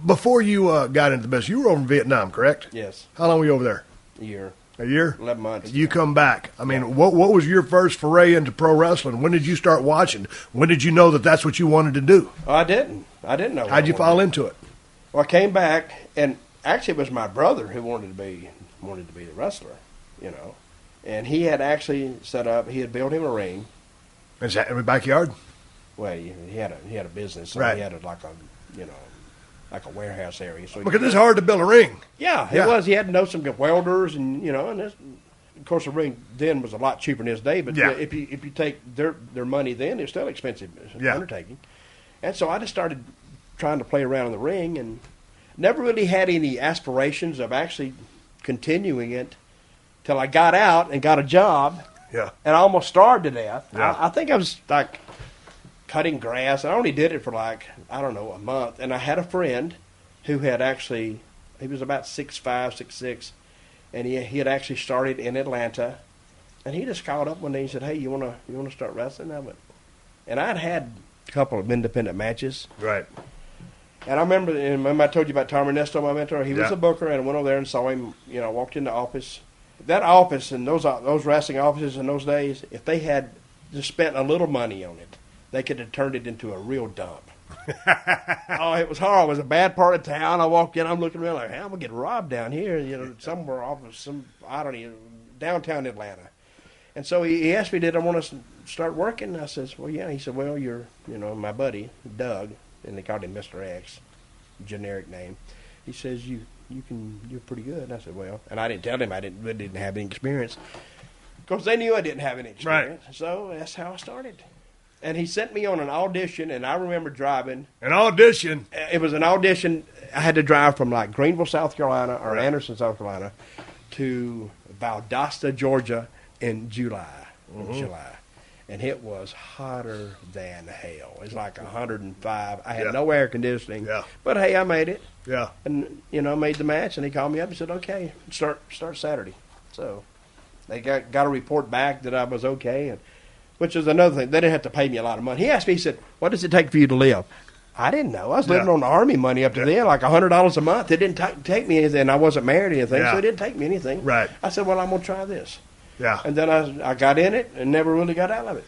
before you got into the business, you were over in Vietnam, correct? Yes. How long were you over there? A year. A year? 11 months. You come back. I mean, what was your first foray into pro wrestling? When did you start watching? When did you know that that's what you wanted to do? Oh, I didn't know. How'd you fall into it? Well, I came back, and actually it was my brother who wanted to be the wrestler, you know. And he had actually set up. He had built him a ring. Is that in the backyard? Well, he had a business, so right. He had like a warehouse area. So because it's hard to build a ring. Yeah, it was. He had to know some good welders, and and this, of course the ring then was a lot cheaper than this day. But if you take their money then, it's still expensive undertaking. And so I just started trying to play around in the ring, and never really had any aspirations of actually continuing it till I got out and got a job. Yeah. And I almost starved to death. Yeah. I think I was like cutting grass. I only did it for like, I don't know, a month. And I had a friend who had actually, he was about 6'5", 6'6", and he had actually started in Atlanta. And he just called up one day and said, "Hey, you wanna start wrestling?" I went, and I'd had a couple of independent matches. Right. And I remember I told you about Tom Ernesto, my mentor. He was a booker, and I went over there and saw him. Walked in the office. That office and those wrestling offices in those days, if they had just spent a little money on it, they could have turned it into a real dump. Oh, it was horrible. It was a bad part of town. I walked in, I'm looking around like, hey, I'm gonna get robbed down here, somewhere off of downtown Atlanta. And so he asked me, did I want to start working? I says, well, yeah. He said, well, you're, my buddy Doug, and they called him Mr. X, generic name. He says you're pretty good. And I said, well, and I didn't tell him I didn't have any experience, because they knew I didn't have any experience. Right. So that's how I started. And he sent me on an audition, and I remember driving. An audition? It was an audition. I had to drive from like Greenville, South Carolina, or Anderson, South Carolina, to Valdosta, Georgia in July. And it was hotter than hell. It was like 105. I had no air conditioning. Yeah. But hey, I made it. Yeah. And I made the match, and he called me up and said, "Okay, start Saturday." So they got a report back that I was okay, and which is another thing. They didn't have to pay me a lot of money. He asked me, he said, "What does it take for you to live?" I didn't know. I was living on the Army money up to then, like $100 a month. It didn't take me anything. I wasn't married or anything, so it didn't take me anything. Right. I said, well, I'm going to try this. Yeah. And then I got in it and never really got out of it.